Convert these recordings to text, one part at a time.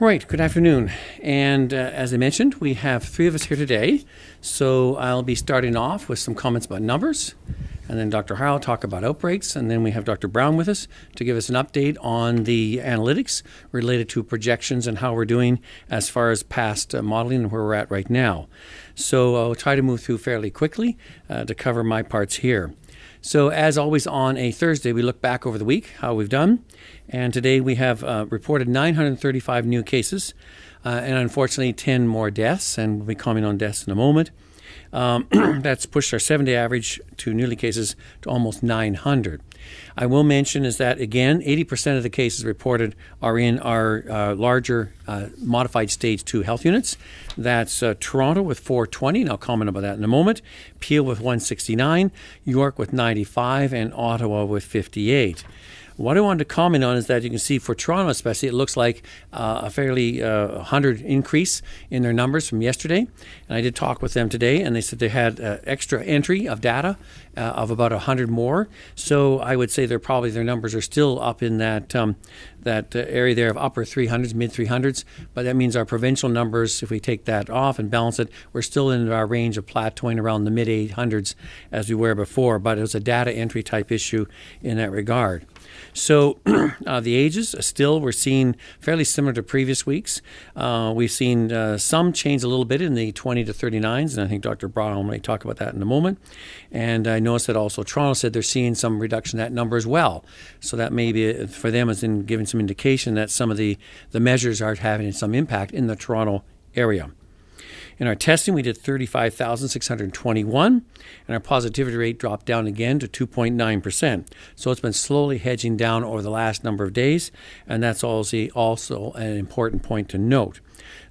Right, good afternoon. And as I mentioned, we have three of us here today. So I'll be starting off with some comments about numbers, and then Dr. Howell will talk about outbreaks, and then we have Dr. Brown with us to give us an update on the analytics related to projections and how we're doing as far as past modeling and where we're at right now. So I'll try to move through fairly quickly to cover my parts here. So as always on a Thursday, we look back over the week, how we've done. And today we have reported 935 new cases and unfortunately 10 more deaths, and we'll be commenting on deaths in a moment. That's pushed our 7-day average to newly cases to almost 900. I will mention is that, again, 80% of the cases reported are in our larger modified stage 2 health units. That's Toronto with 420, and I'll comment about that in a moment, Peel with 169, York with 95, and Ottawa with 58. What I wanted to comment on is that you can see for Toronto especially, it looks like a fairly 100 increase in their numbers from yesterday. And I did talk with them today, and they said they had extra entry of data of about 100 more. So I would say their numbers are still up in that area there of upper 300s, mid 300s. But that means our provincial numbers, if we take that off and balance it, we're still in our range of plateauing around the mid 800s as we were before. But it was a data entry type issue in that regard. So the ages still we're seeing fairly similar to previous weeks. We've seen some change a little bit in the 20 to 39s, and I think Dr. Brown may talk about that in a moment. And I noticed that also Toronto said they're seeing some reduction in that number as well. So that may be for them is in giving some indication that some of the measures are having some impact in the Toronto area. In our testing, we did 35,621, and our positivity rate dropped down again to 2.9%. So it's been slowly hedging down over the last number of days, and that's also an important point to note.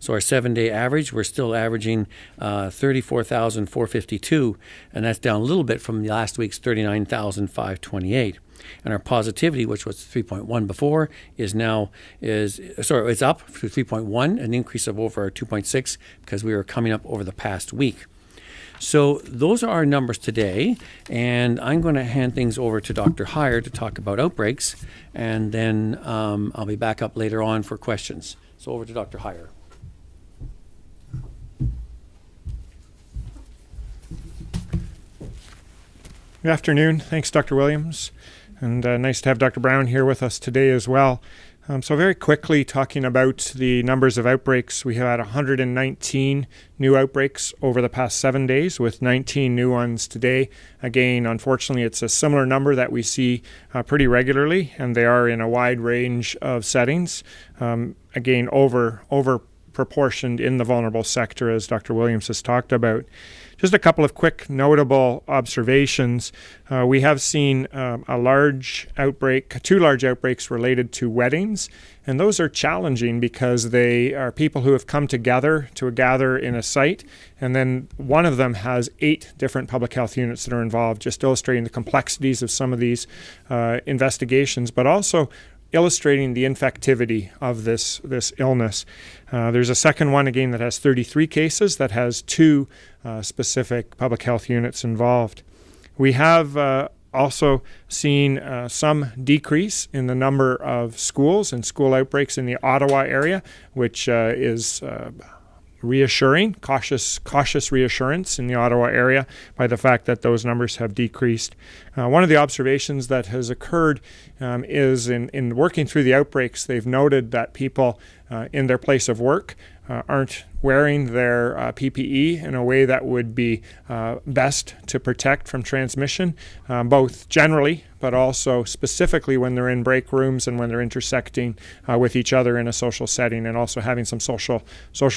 So our 7-day average, we're still averaging 34,452, and that's down a little bit from last week's 39,528. And our positivity, which was 3.1 before, it's up to 3.1, an increase of over 2.6 because we were coming up over the past week. So those are our numbers today, and I'm going to hand things over to Dr. Heyer to talk about outbreaks, and then I'll be back up later on for questions. So over to Dr. Heyer. Good afternoon. Thanks, Dr. Williams. And nice to have Dr. Brown here with us today as well. So very quickly talking about the numbers of outbreaks, we have had 119 new outbreaks over the past 7 days with 19 new ones today. Again, unfortunately, it's a similar number that we see pretty regularly, and they are in a wide range of settings. Again, over proportioned in the vulnerable sector, as Dr. Williams has talked about. Just a couple of quick notable observations. We have seen two large outbreaks related to weddings, and those are challenging because they are people who have come together to gather in a site, and then one of them has 8 different public health units that are involved, just illustrating the complexities of some of these investigations, but also illustrating the infectivity of this illness. There's a second one, again, that has 33 cases that has 2 specific public health units involved. We have also seen some decrease in the number of schools and school outbreaks in the Ottawa area, which is reassuring, cautious reassurance in the Ottawa area by the fact that those numbers have decreased. One of the observations that has occurred is in working through the outbreaks, they've noted that people in their place of work aren't wearing their PPE in a way that would be best to protect from transmission, both generally, but also specifically when they're in break rooms and when they're intersecting with each other in a social setting, and also having some social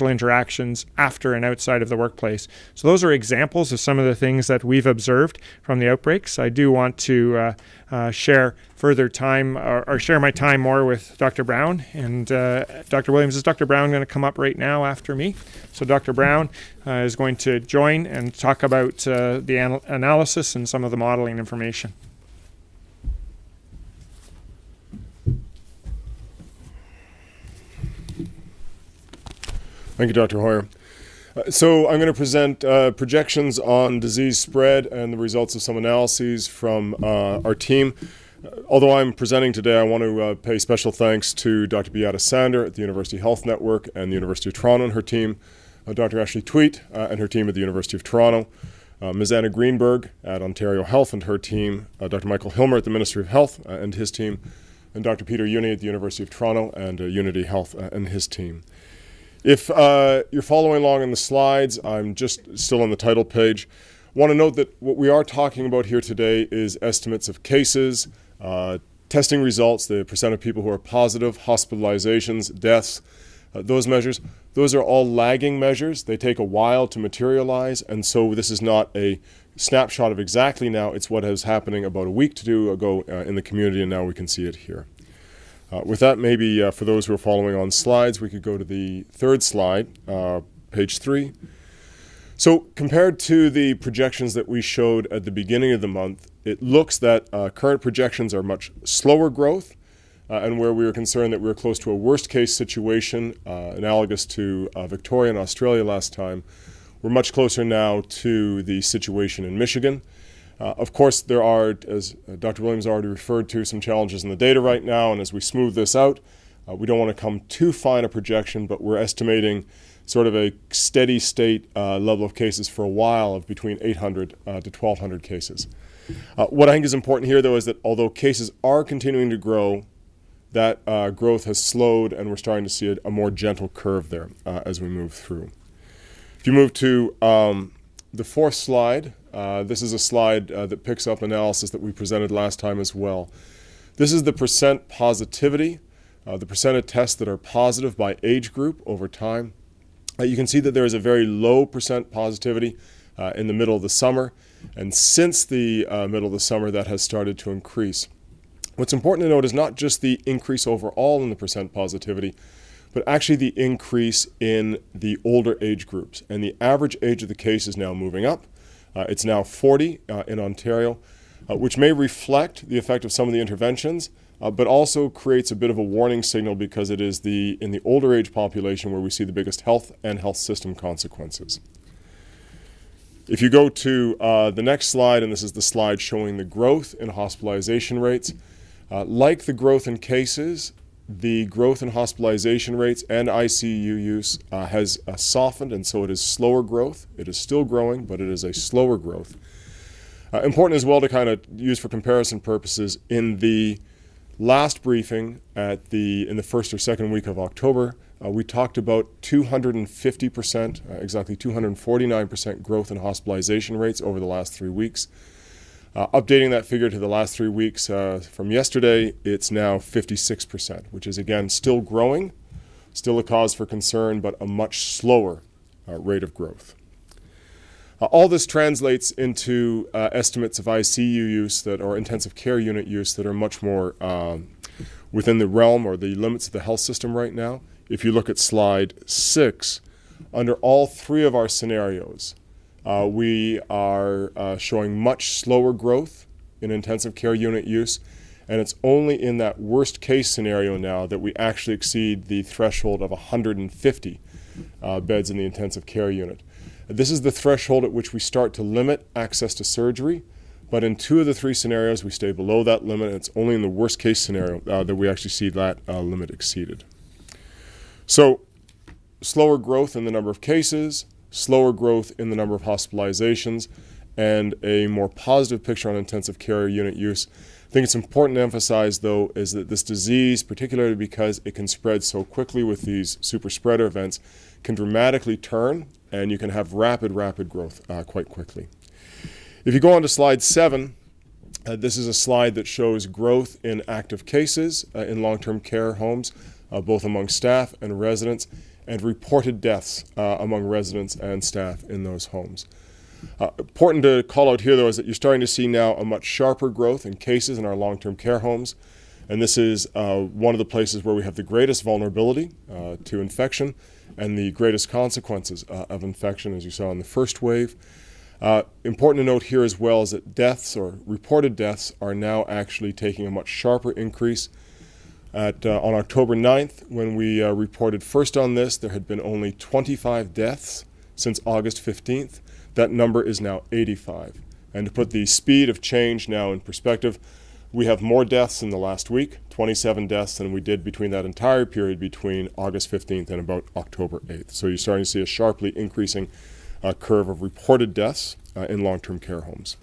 interactions after and outside of the workplace. So those are examples of some of the things that we've observed from the outbreaks. I do want to share further time or share my time more with Dr. Brown. And Dr. Williams, is Dr. Brown going to come up right now after me? So Dr. Brown is going to join and talk about the analysis and some of the modeling information. Thank you, Dr. Hoyer. So I'm going to present projections on disease spread and the results of some analyses from our team. Although I'm presenting today, I want to pay special thanks to Dr. Beata Sander at the University Health Network and the University of Toronto and her team, Dr. Ashley Tweet and her team at the University of Toronto, Ms. Anna Greenberg at Ontario Health and her team, Dr. Michael Hilmer at the Ministry of Health and his team, and Dr. Peter Uni at the University of Toronto and Unity Health and his team. If you're following along in the slides, I'm just still on the title page. I want to note that what we are talking about here today is estimates of cases, testing results, the percent of people who are positive, hospitalizations, deaths, those measures. Those are all lagging measures. They take a while to materialize, and so this is not a snapshot of exactly now. It's what was happening about a week to two ago in the community, and now we can see it here. With that, maybe for those who are following on slides, we could go to the third slide, page 3. So compared to the projections that we showed at the beginning of the month, it looks that current projections are much slower growth, and where we were concerned that we were close to a worst-case situation, analogous to Victoria and Australia last time, we're much closer now to the situation in Michigan. Of course, there are, as Dr. Williams already referred to, some challenges in the data right now, and as we smooth this out, we don't want to come too fine a projection, but we're estimating sort of a steady state level of cases for a while of between 800 to 1,200 cases. What I think is important here, though, is that although cases are continuing to grow, that growth has slowed, and we're starting to see a more gentle curve there as we move through. If you move to the fourth slide, this is a slide that picks up analysis that we presented last time as well. This is the percent positivity, the percent of tests that are positive by age group over time. You can see that there is a very low percent positivity in the middle of the summer, and since the middle of the summer that has started to increase. What's important to note is not just the increase overall in the percent positivity, but actually the increase in the older age groups. And the average age of the case is now moving up. It's now 40 in Ontario, which may reflect the effect of some of the interventions, but also creates a bit of a warning signal because it is in the older age population where we see the biggest health and health system consequences. If you go to the next slide, and this is the slide showing the growth in hospitalization rates, like the growth in cases, the growth in hospitalization rates and ICU use has softened, and so it is slower growth. It is still growing, but it is a slower growth. Important as well to kind of use for comparison purposes, in the last briefing in the first or second week of October, we talked about 250%, exactly 249% growth in hospitalization rates over the last 3 weeks. Updating that figure to the last 3 weeks from yesterday, it's now 56%, which is again still growing, still a cause for concern, but a much slower rate of growth. All this translates into estimates of ICU use or intensive care unit use that are much more within the realm or the limits of the health system right now. If you look at slide 6, under all 3 of our scenarios, we are showing much slower growth in intensive care unit use, and it's only in that worst case scenario now that we actually exceed the threshold of 150 beds in the intensive care unit. This is the threshold at which we start to limit access to surgery, but in 2 of the 3 scenarios we stay below that limit, and it's only in the worst case scenario that we actually see that limit exceeded. So slower growth in the number of cases, slower growth in the number of hospitalizations, and a more positive picture on intensive care unit use. I think it's important to emphasize, though, is that this disease, particularly because it can spread so quickly with these super spreader events, can dramatically turn, and you can have rapid growth quite quickly. If you go on to slide 7, this is a slide that shows growth in active cases in long-term care homes, both among staff and residents, and reported deaths among residents and staff in those homes. Important to call out here, though, is that you're starting to see now a much sharper growth in cases in our long-term care homes, and this is one of the places where we have the greatest vulnerability to infection and the greatest consequences of infection, as you saw in the first wave. Important to note here as well is that deaths, or reported deaths, are now actually taking a much sharper increase. On October 9th, when we reported first on this, there had been only 25 deaths since August 15th. That number is now 85. And to put the speed of change now in perspective, We have more deaths in the last week, 27 deaths, than we did between that entire period between August 15th and about October 8th. So you're starting to see a sharply increasing curve of reported deaths in long-term care homes.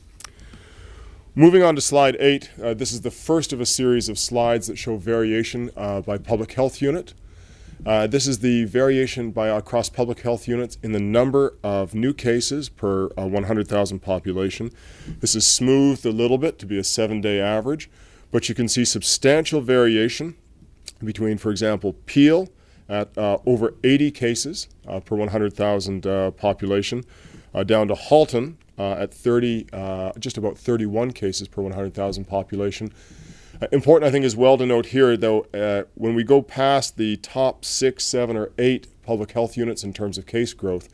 Moving on to slide 8, this is the first of a series of slides that show variation by public health unit. This is the variation by across public health units in the number of new cases per 100,000 population. This is smoothed a little bit to be a 7-day average, but you can see substantial variation between, for example, Peel at over 80 cases per 100,000 population, down to Halton at just about 31 cases per 100,000 population. Important, I think, as well to note here, though, when we go past the top 6, 7, or 8 public health units in terms of case growth,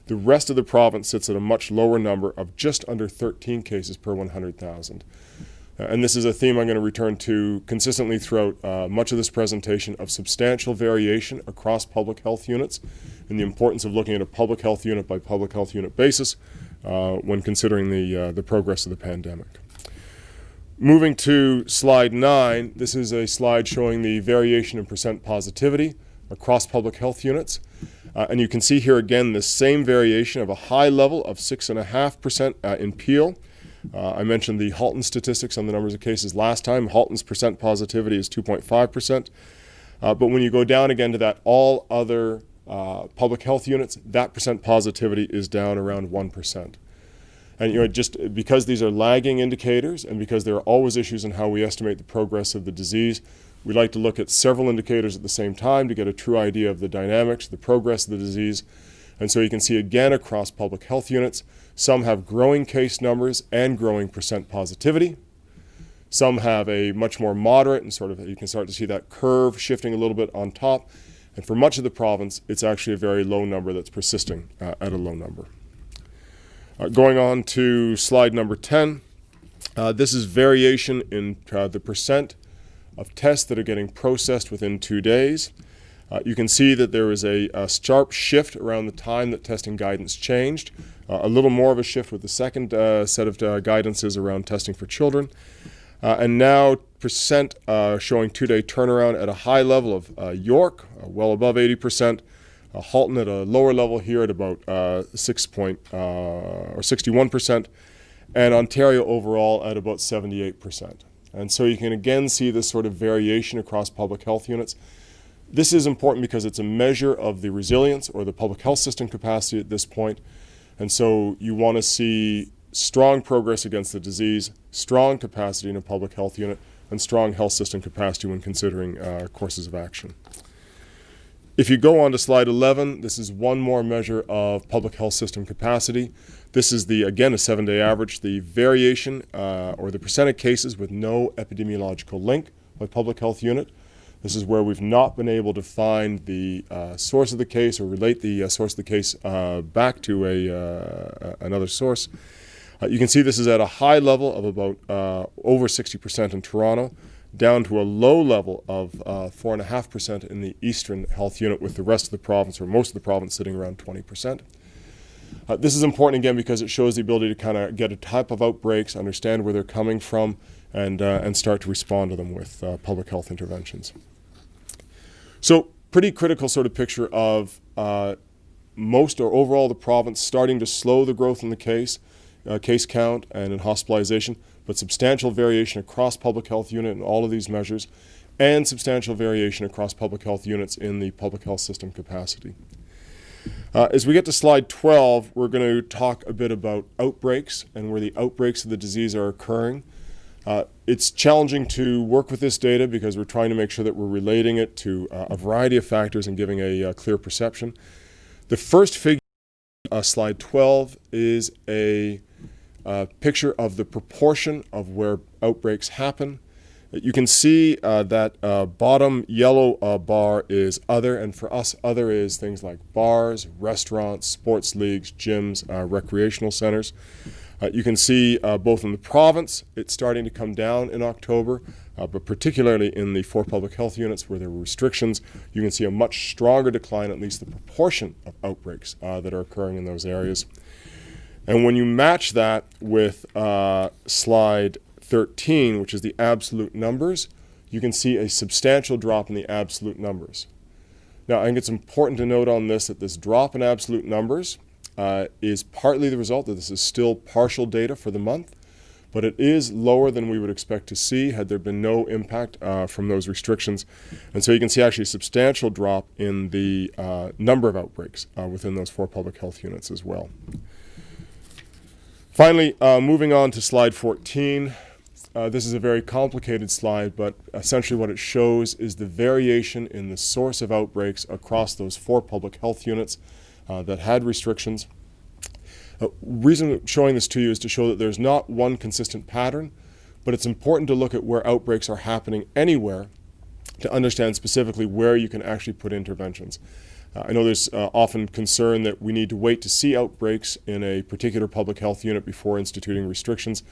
the rest of the province sits at a much lower number of just under 13 cases per 100,000. And this is a theme I'm going to return to consistently throughout much of this presentation, of substantial variation across public health units and the importance of looking at a public health unit by public health unit basis when considering the progress of the pandemic. Moving to slide 9, this is a slide showing the variation in percent positivity across public health units. And you can see here again the same variation of a high level of 6.5% in Peel. I mentioned the Halton statistics on the numbers of cases last time. Halton's percent positivity is 2.5%. But when you go down again to that all other public health units, that percent positivity is down around 1%. And just because these are lagging indicators and because there are always issues in how we estimate the progress of the disease, we like to look at several indicators at the same time to get a true idea of the dynamics, the progress of the disease. And so you can see again across public health units, some have growing case numbers and growing percent positivity. Some have a much more moderate and you can start to see that curve shifting a little bit on top. And for much of the province, it's actually a very low number that's persisting at a low number. Going on to slide number 10, this is variation in the percent of tests that are getting processed within 2 days. You can see that there is a sharp shift around the time that testing guidance changed, a little more of a shift with the second set of guidances around testing for children, and now percent showing 2-day turnaround at a high level of York, well above 80%, Halton at a lower level here at about 61%, and Ontario overall at about 78%. And so you can again see this sort of variation across public health units. This is important because it's a measure of the resilience or the public health system capacity at this point. And so you want to see strong progress against the disease, strong capacity in a public health unit, and strong health system capacity when considering courses of action. If you go on to slide 11, this is one more measure of public health system capacity. This is again, a 7-day average, the variation or the percent of cases with no epidemiological link by public health unit. This is where we've not been able to find the source of the case or relate the source of the case back to another source. You can see this is at a high level of about over 60% in Toronto, down to a low level of 4.5% in the Eastern Health Unit, with the rest of the province, or most of the province, sitting around 20%. This is important again because it shows the ability to kind of get a type of outbreaks, understand where they're coming from, and start to respond to them with public health interventions. So pretty critical sort of picture of most or overall the province starting to slow the growth in the case count and in hospitalization, but substantial variation across public health unit in all of these measures, and substantial variation across public health units in the public health system capacity. As we get to slide 12, we're going to talk a bit about outbreaks and where the outbreaks of the disease are occurring. It's challenging to work with this data because we're trying to make sure that we're relating it to a variety of factors and giving a clear perception. The first figure, slide 12, is a picture of the proportion of where outbreaks happen. You can see that bottom yellow bar is other, and for us, other is things like bars, restaurants, sports leagues, gyms, recreational centers. You can see both in the province, it's starting to come down in October, but particularly in the 4 public health units where there were restrictions, you can see a much stronger decline, at least the proportion of outbreaks that are occurring in those areas. And when you match that with slide 13, which is the absolute numbers, you can see a substantial drop in the absolute numbers. Now, I think it's important to note on this that this drop in absolute numbers is partly the result that this is still partial data for the month, but it is lower than we would expect to see had there been no impact from those restrictions. And so you can see actually a substantial drop in the number of outbreaks within those 4 public health units as well. Finally, moving on to slide 14. This is a very complicated slide, but essentially what it shows is the variation in the source of outbreaks across those 4 public health units that had restrictions. Reason showing this to you is to show that there's not one consistent pattern, but it's important to look at where outbreaks are happening anywhere to understand specifically where you can actually put interventions. I know there's often concern that we need to wait to see outbreaks in a particular public health unit before instituting restrictions.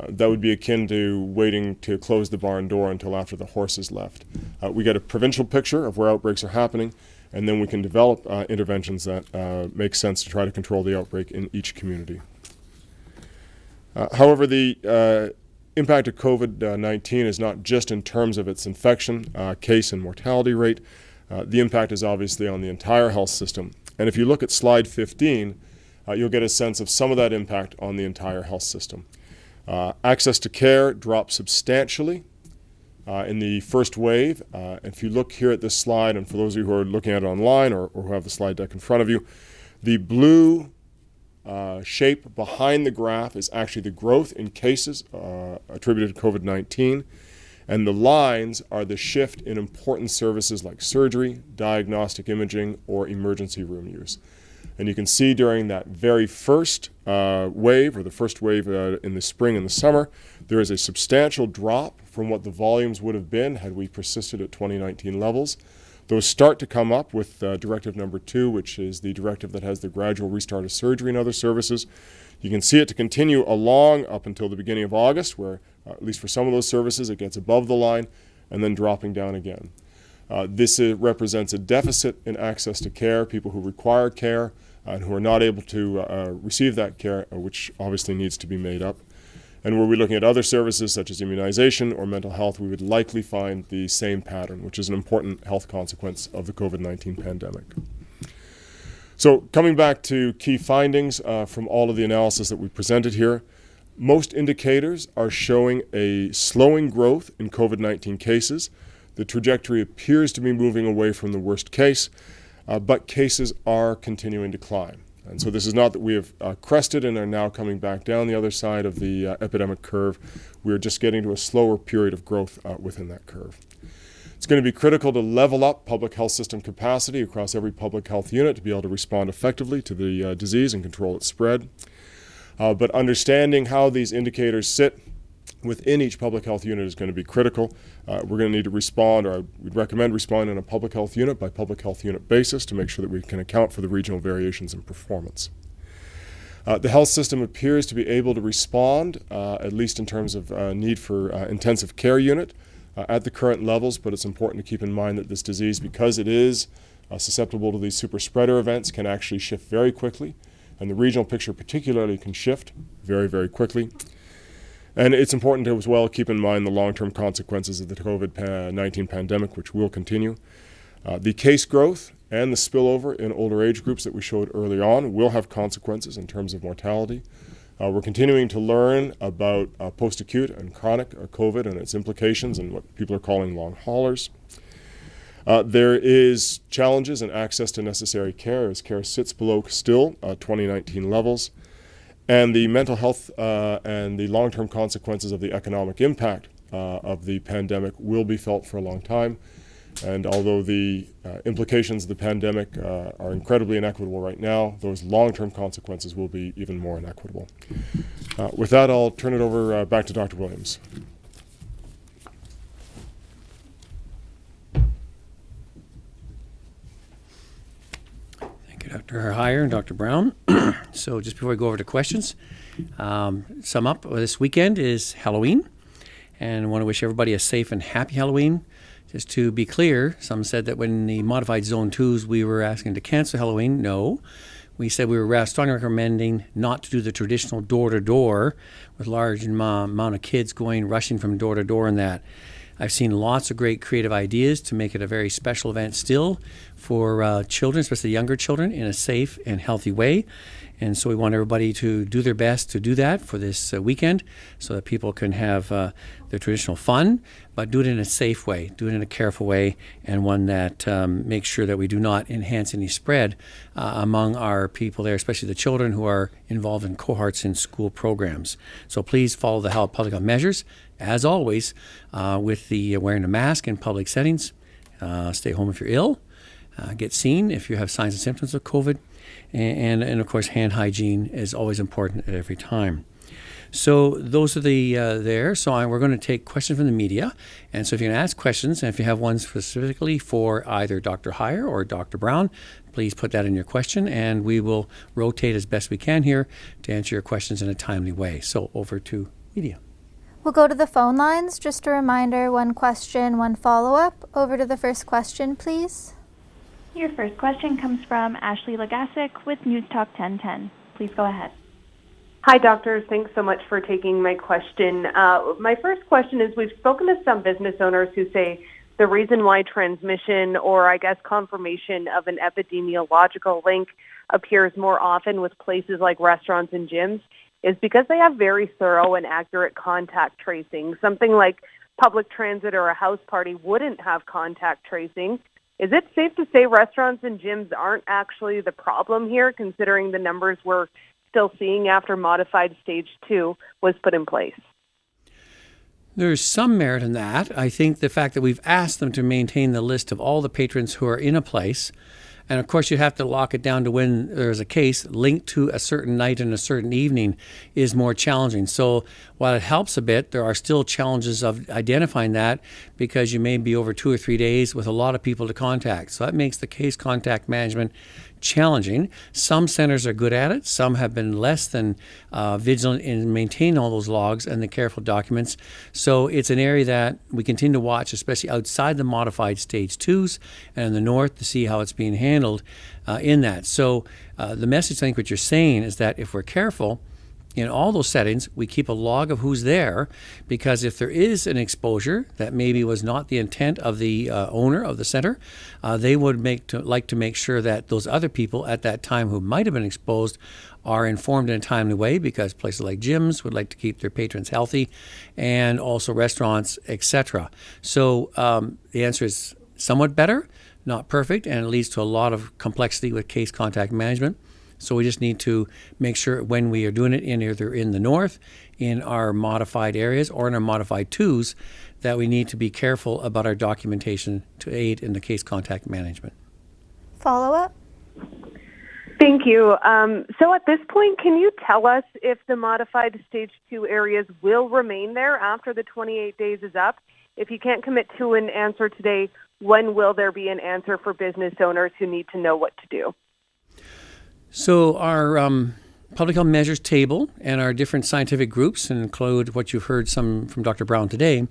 That would be akin to waiting to close the barn door until after the horses left. We get a provincial picture of where outbreaks are happening, and then we can develop interventions that make sense to try to control the outbreak in each community. However, the impact of COVID-19 is not just in terms of its infection, case, and mortality rate. The impact is obviously on the entire health system. And if you look at slide 15, you'll get a sense of some of that impact on the entire health system. Access to care dropped substantially in the first wave. If you look here at this slide, and for those of you who are looking at it online or who have the slide deck in front of you, the blue shape behind the graph is actually the growth in cases attributed to COVID-19, and the lines are the shift in important services like surgery, diagnostic imaging, or emergency room use. And you can see during that very first wave, or the first wave in the spring and the summer, there is a substantial drop from what the volumes would have been had we persisted at 2019 levels. Those start to come up with Directive Number 2, which is the directive that has the gradual restart of surgery and other services. You can see it to continue along up until the beginning of August, where, at least for some of those services, it gets above the line and then dropping down again. This represents a deficit in access to care, people who require care and who are not able to receive that care, which obviously needs to be made up. And were we looking at other services such as immunization or mental health, we would likely find the same pattern, which is an important health consequence of the COVID-19 pandemic. So coming back to key findings from all of the analysis that we presented here, most indicators are showing a slowing growth in COVID-19 cases. The trajectory appears to be moving away from the worst case, but cases are continuing to climb. And so this is not that we have crested and are now coming back down the other side of the epidemic curve. We are just getting to a slower period of growth within that curve. It's going to be critical to level up public health system capacity across every public health unit to be able to respond effectively to the disease and control its spread. But understanding how these indicators sit within each public health unit is going to be critical. We're going to need to respond, or we'd recommend responding on a public health unit by public health unit basis to make sure that we can account for the regional variations in performance. The health system appears to be able to respond, at least in terms of need for intensive care unit at the current levels, but it's important to keep in mind that this disease, because it is susceptible to these super spreader events, can actually shift very quickly, and the regional picture particularly can shift very, very quickly. And it's important to as well keep in mind the long-term consequences of the COVID-19 pandemic, which will continue. The case growth and the spillover in older age groups that we showed early on will have consequences in terms of mortality. We're continuing to learn about post-acute and chronic COVID and its implications and what people are calling long haulers. There is challenges in access to necessary care as care sits below still 2019 levels. And the mental health and the long-term consequences of the economic impact of the pandemic will be felt for a long time. And although the implications of the pandemic are incredibly inequitable right now, those long-term consequences will be even more inequitable. With that, I'll turn it over back to Dr. Williams. Dr. Heyer and Dr. Brown. So just before we go over to questions, sum up, this weekend is Halloween, and I want to wish everybody a safe and happy Halloween. Just to be clear, some said that when the modified Zone 2s we were asking to cancel Halloween. No, we said we were strongly recommending not to do the traditional door-to-door with large amount of kids rushing from door to door and that. I've seen lots of great creative ideas to make it a very special event still for children, especially younger children, in a safe and healthy way. And so we want everybody to do their best to do that for this weekend so that people can have their traditional fun, but do it in a safe way, do it in a careful way, and one that makes sure that we do not enhance any spread among our people there, especially the children who are involved in cohorts in school programs. So please follow the public health measures, as always, with the wearing a mask in public settings. Stay home if you're ill. Get seen if you have signs and symptoms of COVID. And of course, hand hygiene is always important at every time. So those are the there. So we're going to take questions from the media. And so if you can ask questions, and if you have one specifically for either Dr. Heyer or Dr. Brown, please put that in your question, and we will rotate as best we can here to answer your questions in a timely way. So over to media. We'll go to the phone lines. Just a reminder, one question, one follow-up. Over to the first question, please. Your first question comes from Ashley Legasic with News Talk 1010. Please go ahead. Hi, doctors. Thanks so much for taking my question. My first question is, we've spoken to some business owners who say the reason why transmission, or I guess confirmation of an epidemiological link, appears more often with places like restaurants and gyms is because they have very thorough and accurate contact tracing. Something like public transit or a house party wouldn't have contact tracing. Is it safe to say restaurants and gyms aren't actually the problem here, considering the numbers we're still seeing after modified stage 2 was put in place? There's some merit in that. I think the fact that we've asked them to maintain the list of all the patrons who are in a place, and of course you have to lock it down to when there's a case linked to a certain night and a certain evening, is more challenging. So while it helps a bit, there are still challenges of identifying that, because you may be over 2 or 3 days with a lot of people to contact. So that makes the case contact management challenging. Some centers are good at it. Some have been less than vigilant in maintaining all those logs and the careful documents. So it's an area that we continue to watch, especially outside the modified stage 2s and in the north, to see how it's being handled in that. So the message, I think what you're saying is that if we're careful, in all those settings, we keep a log of who's there, because if there is an exposure that maybe was not the intent of the owner of the center, they would like to make sure that those other people at that time who might have been exposed are informed in a timely way, because places like gyms would like to keep their patrons healthy, and also restaurants, etc. So the answer is somewhat better, not perfect, and it leads to a lot of complexity with case contact management. So we just need to make sure when we are doing it either in the north, in our modified areas, or in our modified 2s, that we need to be careful about our documentation to aid in the case contact management. Follow-up? Thank you. So at this point, can you tell us if the modified stage 2 areas will remain there after the 28 days is up? If you can't commit to an answer today, when will there be an answer for business owners who need to know what to do? So our public health measures table and our different scientific groups, and include what you've heard some from Dr. Brown today,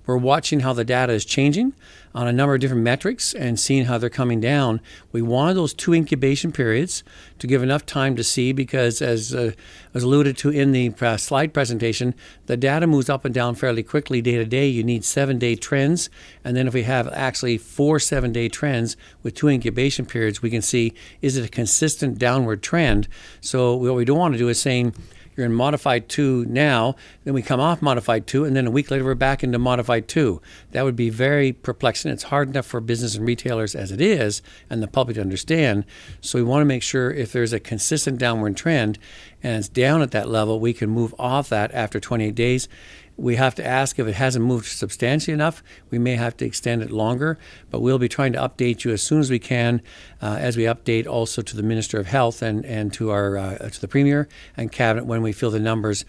we're watching how the data is changing on a number of different metrics and seeing how they're coming down. We wanted those 2 incubation periods to give enough time to see, because as was alluded to in the slide presentation, the data moves up and down fairly quickly day to day. You need 7-day trends. And then if we have actually 4 7-day trends with 2 incubation periods, we can see, is it a consistent downward trend? So what we don't want to do is saying, you're in modified 2 now, then we come off modified 2, and then a week later we're back into modified 2. That would be very perplexing. It's hard enough for business and retailers as it is, and the public to understand. So we want to make sure if there's a consistent downward trend and it's down at that level, we can move off that after 28 days. We have to ask if it hasn't moved substantially enough. We may have to extend it longer, but we'll be trying to update you as soon as we can, as we update also to the Minister of Health and to our to the Premier and Cabinet when we feel the numbers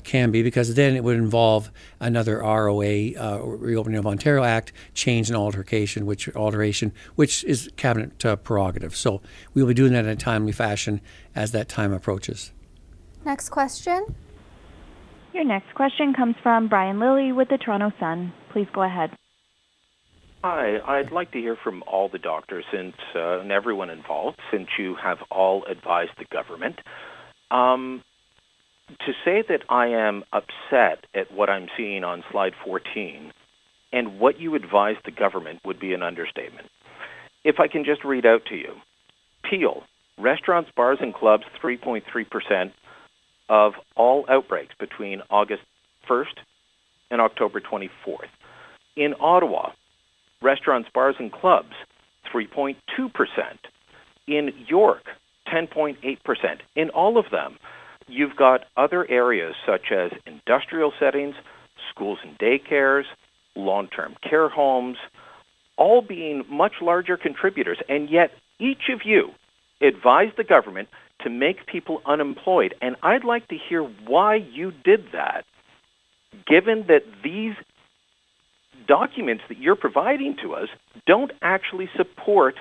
can be, because then it would involve another ROA, Reopening of Ontario Act, change and alteration, which is Cabinet prerogative. So we'll be doing that in a timely fashion as that time approaches. Next question. Your next question comes from Brian Lilly with the Toronto Sun. Please go ahead. Hi, I'd like to hear from all the doctors and everyone involved, since you have all advised the government. To say that I am upset at what I'm seeing on slide 14 and what you advise the government would be an understatement. If I can just read out to you. Peel, restaurants, bars, and clubs, 3.3% of all outbreaks between August 1st and October 24th. In Ottawa, restaurants, bars, and clubs, 3.2%. In York, 10.8%. In all of them, you've got other areas such as industrial settings, schools and daycares, long-term care homes, all being much larger contributors. And yet each of you advised the government to make people unemployed. And I'd like to hear why you did that, given that these documents that you're providing to us don't actually support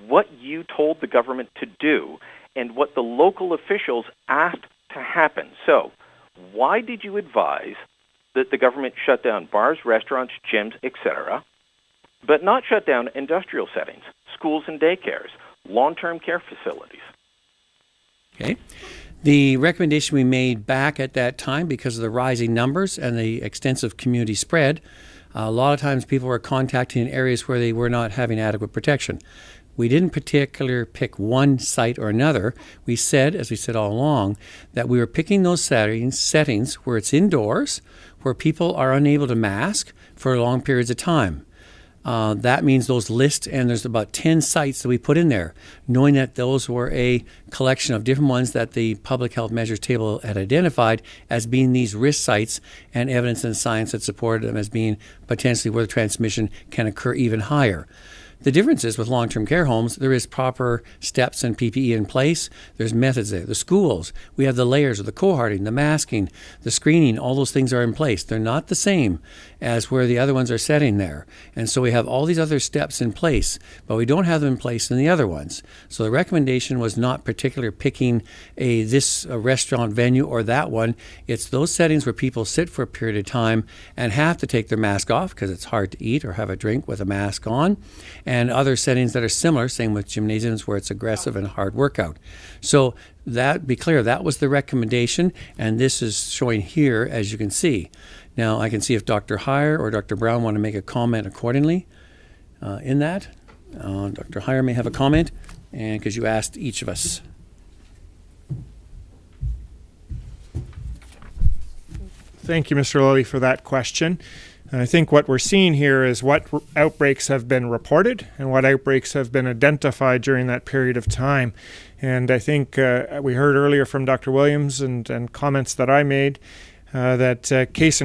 what you told the government to do and what the local officials asked to happen. So why did you advise that the government shut down bars, restaurants, gyms, etc., but not shut down industrial settings, schools and daycares, long-term care facilities? Okay. The recommendation we made back at that time, because of the rising numbers and the extensive community spread, a lot of times people were contacting in areas where they were not having adequate protection. We didn't particularly pick one site or another. We said, as we said all along, that we were picking those settings where it's indoors, where people are unable to mask for long periods of time. That means those lists, and there's about 10 sites that we put in there, knowing that those were a collection of different ones that the public health measures table had identified as being these risk sites, and evidence and science that supported them as being potentially where the transmission can occur even higher. The difference is with long-term care homes, there is proper steps and PPE in place. There's methods there. The schools, we have the layers of the cohorting, the masking, the screening, all those things are in place. They're not the same as where the other ones are setting there. And so we have all these other steps in place, but we don't have them in place in the other ones. So the recommendation was not particularly picking this restaurant venue or that one. It's those settings where people sit for a period of time and have to take their mask off because it's hard to eat or have a drink with a mask on, and other settings that are similar, same with gymnasiums where it's aggressive and hard workout. So that, be clear, that was the recommendation, and this is showing here, as you can see. Now, I can see if Dr. Heyer or Dr. Brown want to make a comment accordingly in that. Dr. Heyer may have a comment, and because you asked each of us. Thank you, Mr. Lilly, for that question. And I think what we're seeing here is what outbreaks have been reported and what outbreaks have been identified during that period of time. And I think we heard earlier from Dr. Williams and comments that I made that case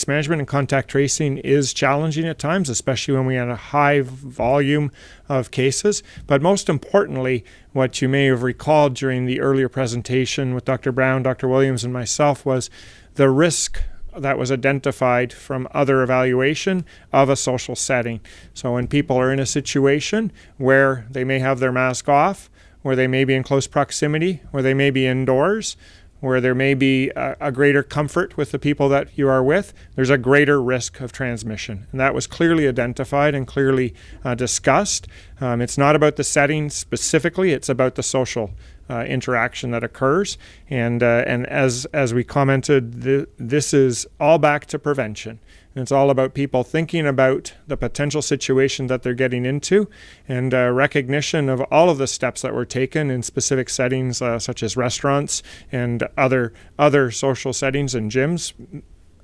management and contact tracing is challenging at times, especially when we have a high volume of cases. But most importantly, what you may have recalled during the earlier presentation with Dr. Brown, Dr. Williams, and myself was the risk that was identified from other evaluation of a social setting. So when people are in a situation where they may have their mask off, where they may be in close proximity, where they may be indoors, where there may be a greater comfort with the people that you are with, there's a greater risk of transmission. And that was clearly identified and clearly discussed. It's not about the setting specifically, it's about the social interaction that occurs. And as we commented, this is all back to prevention. And it's all about people thinking about the potential situation that they're getting into, and recognition of all of the steps that were taken in specific settings such as restaurants and other social settings and gyms.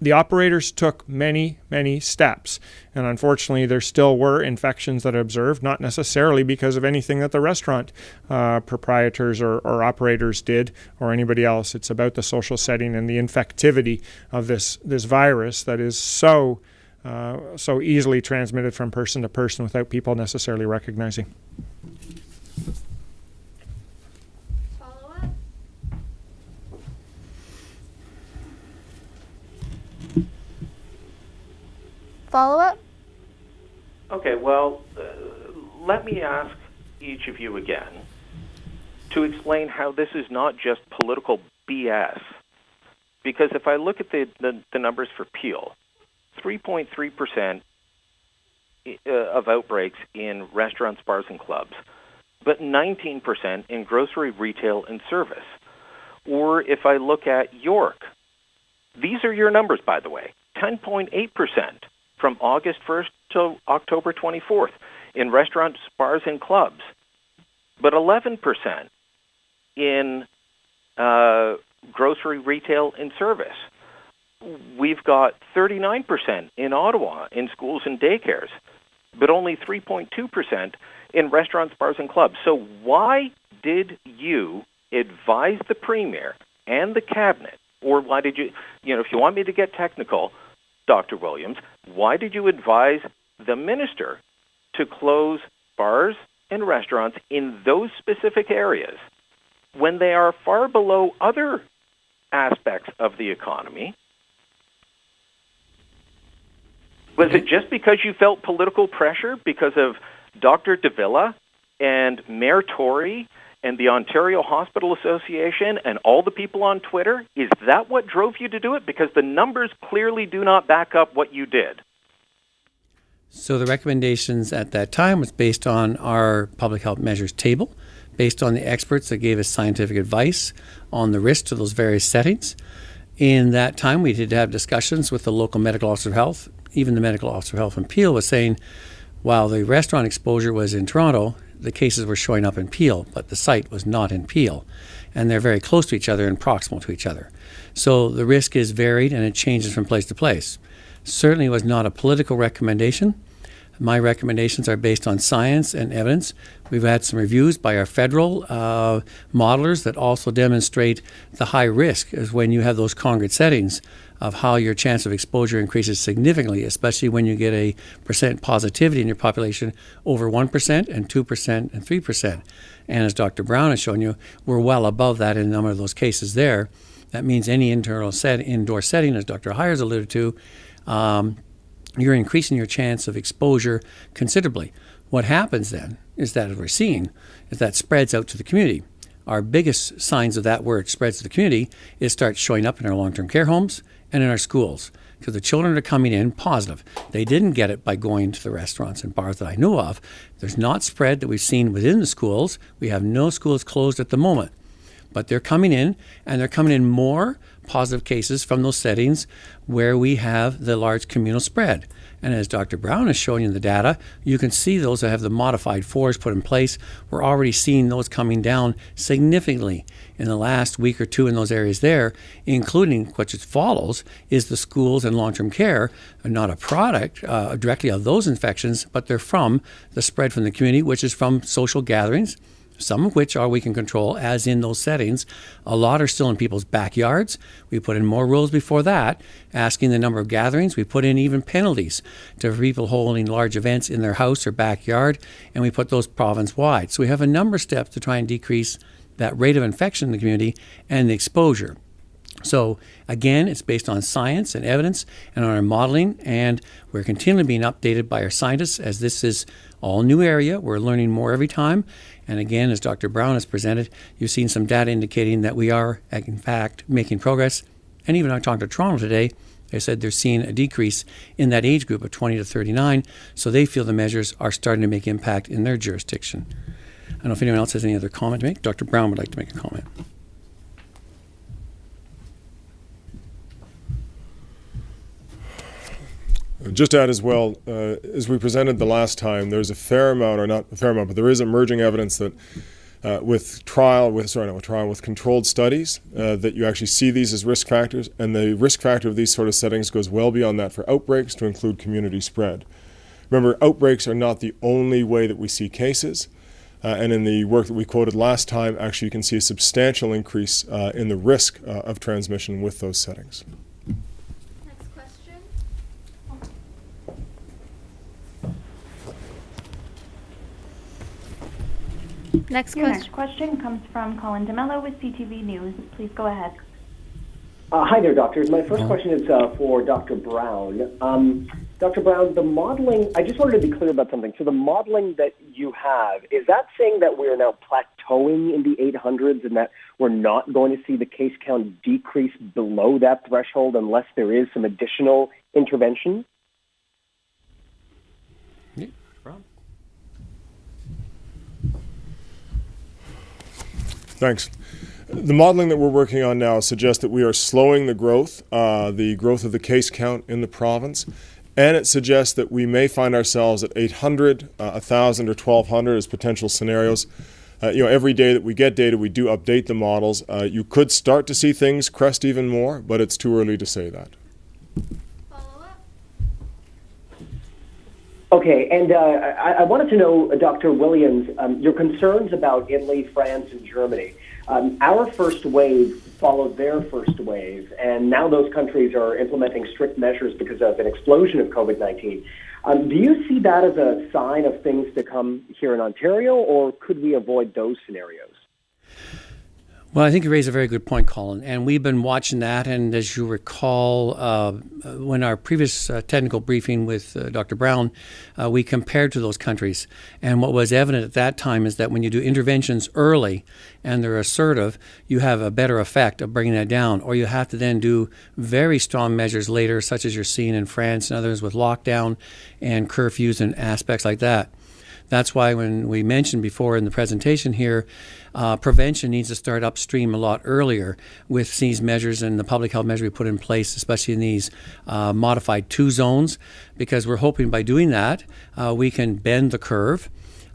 The operators took many, many steps, and unfortunately there still were infections that are observed, not necessarily because of anything that the restaurant proprietors or operators did or anybody else. It's about the social setting and the infectivity of this virus that is so easily transmitted from person to person without people necessarily recognizing. Follow-up? Okay, well, let me ask each of you again to explain how this is not just political BS. Because if I look at the numbers for Peel, 3.3% of outbreaks in restaurants, bars, and clubs, but 19% in grocery, retail, and service. Or if I look at York, these are your numbers, by the way, 10.8% from August 1st to October 24th in restaurants, bars, and clubs, but 11% in grocery, retail, and service. We've got 39% in Ottawa in schools and daycares, but only 3.2% in restaurants, bars, and clubs. So why did you advise the Premier and the Cabinet, or why did you, if you want me to get technical, Dr. Williams, why did you advise the Minister to close bars and restaurants in those specific areas when they are far below other aspects of the economy? Was it just because you felt political pressure because of Dr. Davila and Mayor Tory and the Ontario Hospital Association and all the people on Twitter? Is that what drove you to do it? Because the numbers clearly do not back up what you did. So the recommendations at that time was based on our public health measures table, based on the experts that gave us scientific advice on the risk to those various settings. In that time, we did have discussions with the local medical officer of health. Even the medical officer of health in Peel was saying, while the restaurant exposure was in Toronto, the cases were showing up in Peel, but the site was not in Peel. And they're very close to each other and proximal to each other. So the risk is varied and it changes from place to place. Certainly was not a political recommendation. My recommendations are based on science and evidence. We've had some reviews by our federal modelers that also demonstrate the high risk is when you have those congregate settings of how your chance of exposure increases significantly, especially when you get a percent positivity in your population over 1% and 2% and 3%. And as Dr. Brown has shown you, we're well above that in a number of those cases there. That means any indoor setting, as Dr. Hires alluded to, you're increasing your chance of exposure considerably. What happens then is that, as we're seeing, is that spreads out to the community. Our biggest signs of that where it spreads to the community is starts showing up in our long-term care homes and in our schools, because the children are coming in positive. They didn't get it by going to the restaurants and bars that I know of. There's not spread that we've seen within the schools. We have no schools closed at the moment. But they're coming in, and they're coming in more positive cases from those settings where we have the large communal spread. And as Dr. Brown has shown you in the data, you can see those that have the modified 4s put in place. We're already seeing those coming down significantly in the last week or two in those areas there, including what just follows is the schools and long-term care are not a product directly of those infections, but they're from the spread from the community, which is from social gatherings, some of which we can control, as in those settings. A lot are still in people's backyards. We put in more rules before that, asking the number of gatherings. We put in even penalties to people holding large events in their house or backyard, and we put those province-wide. So we have a number of steps to try and decrease that rate of infection in the community and the exposure. So again, it's based on science and evidence and on our modeling, and we're continually being updated by our scientists as this is all new area. We're learning more every time. And again, as Dr. Brown has presented, you've seen some data indicating that we are, in fact, making progress. And even I talked to Toronto today, they said they're seeing a decrease in that age group of 20 to 39, so they feel the measures are starting to make impact in their jurisdiction. I don't know if anyone else has any other comment to make. Dr. Brown would like to make a comment. Just to add as well, as we presented the last time, there's a fair amount, or not a fair amount, but there is emerging evidence that with controlled studies, that you actually see these as risk factors, and the risk factor of these sort of settings goes well beyond that for outbreaks to include community spread. Remember, outbreaks are not the only way that we see cases, and in the work that we quoted last time, actually you can see a substantial increase in the risk of transmission with those settings. Next Your question. next question comes from Colin DeMello with CTV News. Please go ahead. Hi there, doctors. My first question is for Dr. Brown. Dr. Brown, the modeling, I just wanted to be clear about something. So the modeling that you have, is that saying that we are now plateauing in the 800s and that we're not going to see the case count decrease below that threshold unless there is some additional intervention? Thanks. The modeling that we're working on now suggests that we are slowing the growth of the case count in the province, and it suggests that we may find ourselves at 800, 1,000, or 1,200 as potential scenarios. Every day that we get data, we do update the models. You could start to see things crest even more, but it's too early to say that. Okay, and I wanted to know, Dr. Williams, your concerns about Italy, France, and Germany. Our first wave followed their first wave, and now those countries are implementing strict measures because of an explosion of COVID-19. Do you see that as a sign of things to come here in Ontario, or could we avoid those scenarios? Well, I think you raise a very good point, Colin, and we've been watching that. And as you recall, when our previous technical briefing with Dr. Brown, we compared to those countries. And what was evident at that time is that when you do interventions early and they're assertive, you have a better effect of bringing that down. Or you have to then do very strong measures later, such as you're seeing in France and others with lockdown and curfews and aspects like that. That's why when we mentioned before in the presentation here, prevention needs to start upstream a lot earlier with these measures and the public health measures we put in place, especially in these modified 2 zones, because we're hoping by doing that we can bend the curve.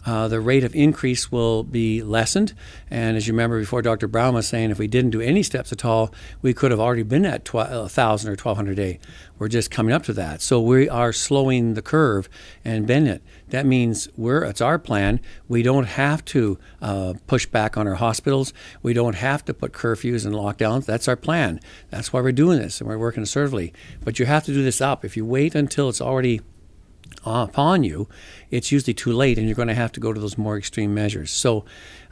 The rate of increase will be lessened. And as you remember before, Dr. Brown was saying if we didn't do any steps at all, we could have already been at 1,000 or 1,200 a day. We're just coming up to that. So we are slowing the curve and bending it. That means it's our plan. We don't have to push back on our hospitals. We don't have to put curfews and lockdowns. That's our plan. That's why we're doing this, and we're working assertively. But you have to do this up. If you wait until it's already upon you, it's usually too late, and you're going to have to go to those more extreme measures. So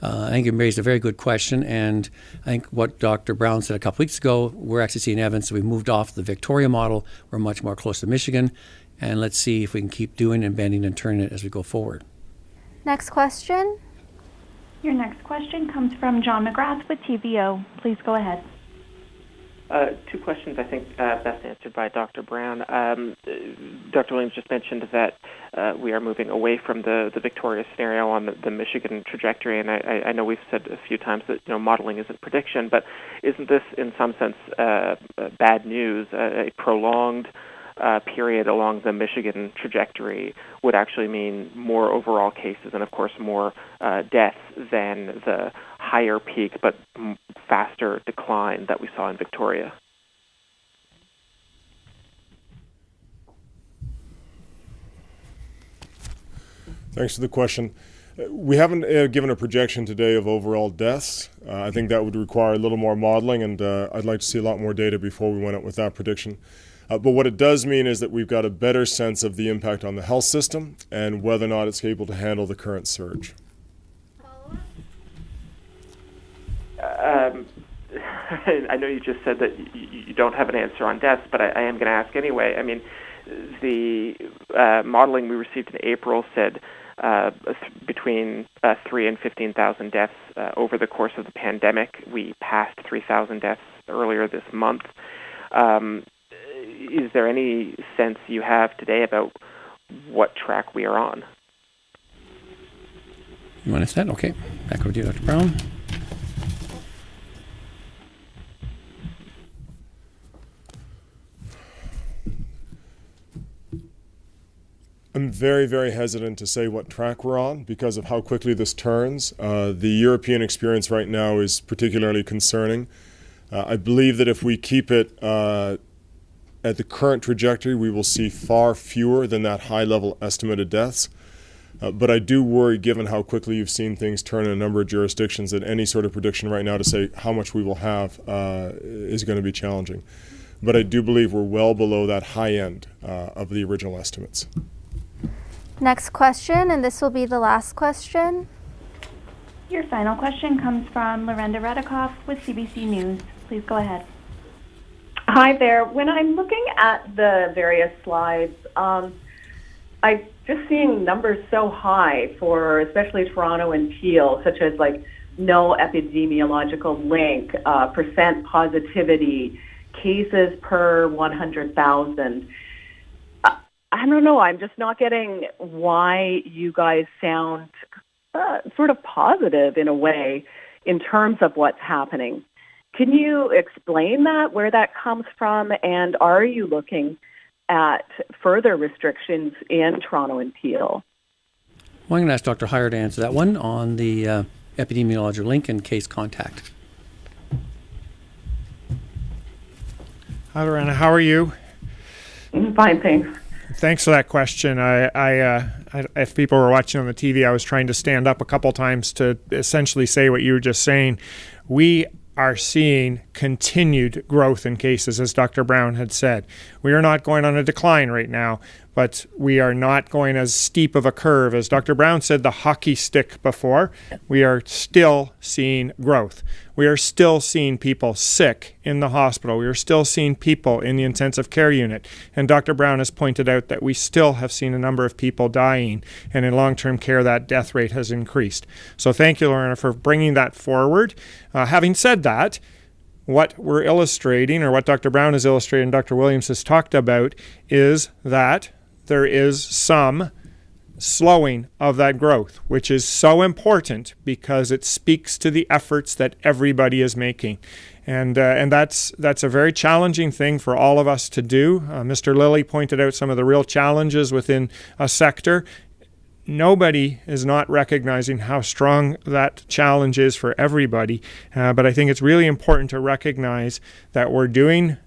I think you raised a very good question, and I think what Dr. Brown said a couple weeks ago, we're actually seeing evidence that we moved off the Victoria model. We're much more close to Michigan, and let's see if we can keep doing and bending and turning it as we go forward. Next question. Your next question comes from John McGrath with TVO. Please go ahead. 2 questions, I think, best answered by Dr. Brown. Dr. Williams just mentioned that we are moving away from the Victoria scenario on the Michigan trajectory, and I know we've said a few times that modeling isn't prediction, but isn't this in some sense bad news? A prolonged period along the Michigan trajectory would actually mean more overall cases and, of course, more deaths than the higher peak but faster decline that we saw in Victoria. Thanks for the question. We haven't given a projection today of overall deaths. I think that would require a little more modeling, and I'd like to see a lot more data before we went out with that prediction. But what it does mean is that we've got a better sense of the impact on the health system and whether or not it's able to handle the current surge. I know you just said that you don't have an answer on deaths, but I am going to ask anyway. I mean, the modeling we received in April said between 3,000 and 15,000 deaths over the course of the pandemic. We passed 3,000 deaths earlier this month. Is there any sense you have today about what track we are on? You want to set? Okay. Back over to you, Dr. Brown. I'm very, very hesitant to say what track we're on because of how quickly this turns. The European experience right now is particularly concerning. I believe that if we keep it at the current trajectory, we will see far fewer than that high-level estimated deaths. But I do worry, given how quickly you've seen things turn in a number of jurisdictions, that any sort of prediction right now to say how much we will have is going to be challenging. But I do believe we're well below that high end of the original estimates. Next question, and this will be the last question. Your final question comes from Lorenda Redikoff with CBC News. Please go ahead. Hi there. When I'm looking at the various slides, I'm just seeing numbers so high for especially Toronto and Peel, such as like no epidemiological link, percent positivity, cases per 100,000. I don't know. I'm just not getting why you guys sound sort of positive in a way. in terms of what's happening. Can you explain that, where that comes from, and are you looking at further restrictions in Toronto and Peel? Well, I'm going to ask Dr. Heyer to answer that one on the epidemiological link and case contact. Hi, Lana. How are you? Fine, thanks. Thanks for that question. If people were watching on the TV, I was trying to stand up a couple times to essentially say what you were just saying. We are seeing continued growth in cases, as Dr. Brown had said. We are not going on a decline right now, but we are not going as steep of a curve. As Dr. Brown said, the hockey stick before, we are still seeing growth. We are still seeing people sick in the hospital. We are still seeing people in the intensive care unit. And Dr. Brown has pointed out that we still have seen a number of people dying, and in long-term care, that death rate has increased. So thank you, Lorna, for bringing that forward. Having said that, what we're illustrating, or what Dr. Brown is illustrating and Dr. Williams has talked about, is that there is some slowing of that growth, which is so important because it speaks to the efforts that everybody is making. And that's a very challenging thing for all of us to do. Mr. Lilly pointed out some of the real challenges within a sector. Nobody is not recognizing how strong that challenge is for everybody. But I think it's really important to recognize that we're doing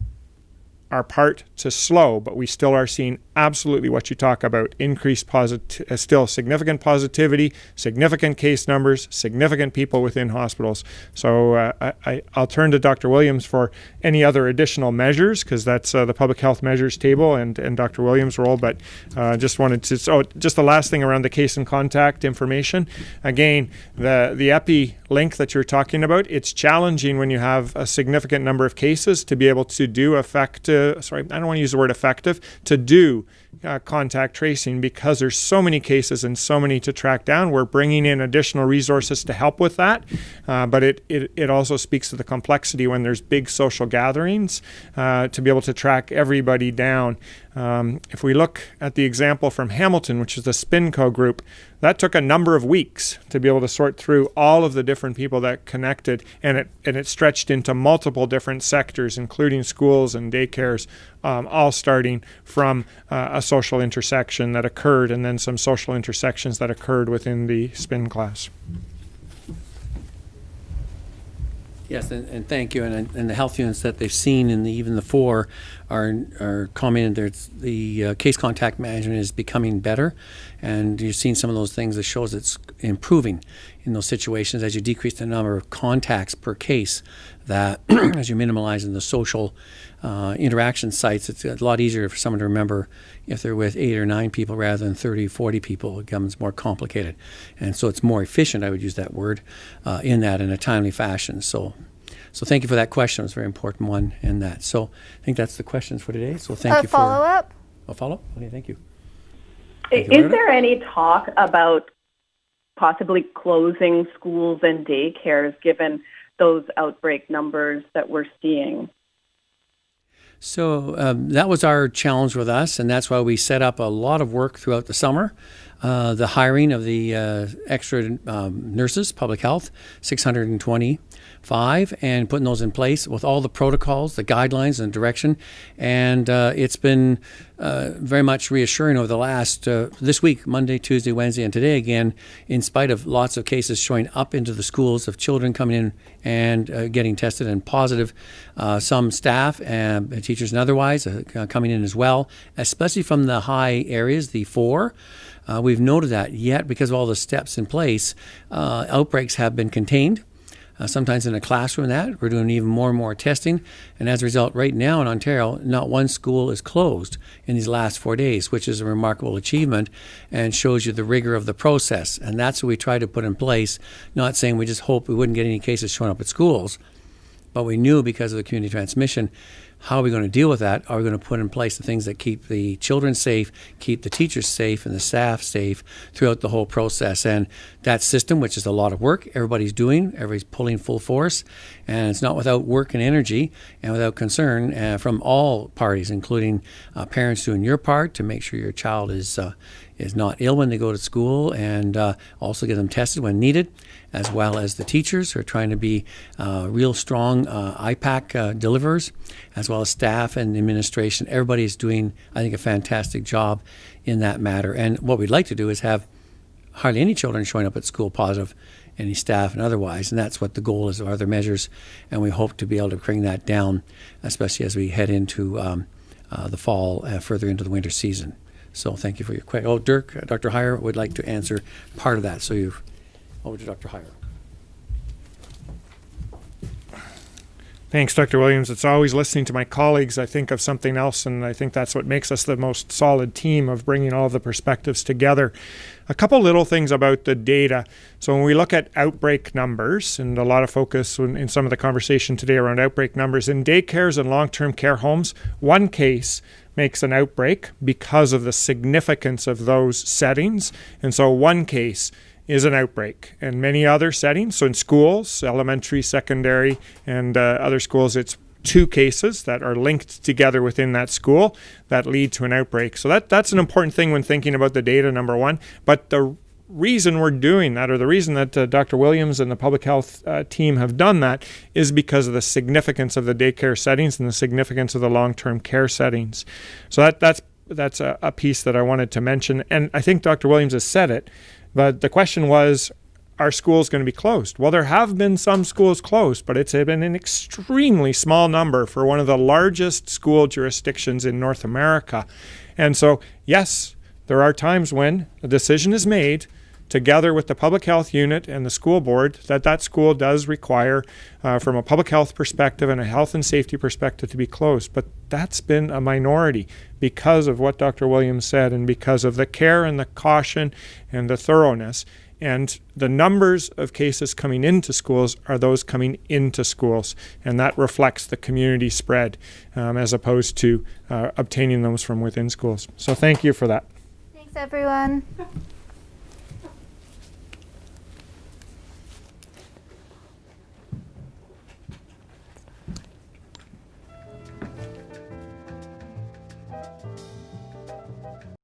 our part to slow, but we still are seeing absolutely what you talk about, increased still significant positivity, significant case numbers, significant people within hospitals. So I'll turn to Dr. Williams for any other additional measures, because that's the public health measures table and Dr. Williams' role, but just wanted to, just the last thing around the case and contact information. Again, the epi link that you're talking about, it's challenging when you have a significant number of cases to be able to do I don't want to use the word effective, to do contact tracing, because there's so many cases and so many to track down. We're bringing in additional resources to help with that, but it also speaks to the complexity when there's big social gatherings to be able to track everybody down. If we look at the example from Hamilton, which is the SPINCO group, that took a number of weeks to be able to sort through all of the different people that connected, and it stretched into multiple different sectors, including schools and daycares, all starting from a social intersection that occurred, and then some social intersections that occurred within the SPIN class. Yes, and thank you. And the health units that they've seen, and even the four, are commenting that the case contact management is becoming better, and you've seen some of those things that shows it's improving in those situations as you decrease the number of contacts per case. That as you're minimalizing the social interaction sites, it's a lot easier for someone to remember if they're with 8 or 9 people rather than 30, 40 people. It becomes more complicated. And so it's more efficient, I would use that word, in a timely fashion. So thank you for that question. It was a very important one in that. So I think that's the questions for today. So thank you for... Follow-up? A follow-up? Okay, thank you. Is there any talk about possibly closing schools and daycares given those outbreak numbers that we're seeing? So that was our challenge with us, and that's why we set up a lot of work throughout the summer. The hiring of the extra nurses, public health, 625, and putting those in place with all the protocols, the guidelines, and direction. And it's been very much reassuring over the last, this week, Monday, Tuesday, Wednesday, and today again, in spite of lots of cases showing up into the schools of children coming in and getting tested and positive. Some staff and teachers and otherwise coming in as well, especially from the high areas, the 4. We've noted that yet because of all the steps in place, outbreaks have been contained. Sometimes in a classroom we're doing even more and more testing. And as a result, right now in Ontario, not one school is closed in these last 4 days, which is a remarkable achievement and shows you the rigor of the process. And that's what we try to put in place, not saying we just hope we wouldn't get any cases showing up at schools, but we knew because of the community transmission, how are we going to deal with that? Are we going to put in place the things that keep the children safe, keep the teachers safe, and the staff safe throughout the whole process? And that system, which is a lot of work, everybody's pulling full force, and it's not without work and energy and without concern from all parties, including parents doing your part to make sure your child is not ill when they go to school, and also get them tested when needed. as well as the teachers who are trying to be real strong IPAC deliverers, as well as staff and administration. Everybody is doing, I think, a fantastic job in that matter. And what we'd like to do is have hardly any children showing up at school positive, any staff and otherwise, and that's what the goal is of other measures, and we hope to be able to bring that down, especially as we head into the fall, further into the winter season. So thank you for your question. Oh, Dirk, Dr. Heyer would like to answer part of that, so you've over to Dr. Heyer. Thanks, Dr. Williams. It's always listening to my colleagues. I think of something else, and I think that's what makes us the most solid team of bringing all the perspectives together. A couple little things about the data. So when we look at outbreak numbers, and a lot of focus in some of the conversation today around outbreak numbers, in daycares and long-term care homes, one case makes an outbreak because of the significance of those settings. And so one case is an outbreak. And many other settings, so in schools, elementary, secondary, and other schools, it's two cases that are linked together within that school that lead to an outbreak. So that's an important thing when thinking about the data, number one. But the reason we're doing that, or the reason that Dr. Williams and the public health team have done that, is because of the significance of the daycare settings and the significance of the long-term care settings. So that's a piece that I wanted to mention. And I think Dr. Williams has said it, but the question was, are schools going to be closed? Well, there have been some schools closed, but it's been an extremely small number for one of the largest school jurisdictions in North America. And so, yes, there are times when a decision is made together with the public health unit and the school board that school does require, from a public health perspective and a health and safety perspective, to be closed. But that's been a minority because of what Dr. Williams said and because of the care and the caution and the thoroughness. And the numbers of cases coming into schools are those coming into schools. And that reflects the community spread as opposed to obtaining those from within schools. So thank you for that. Thanks, everyone.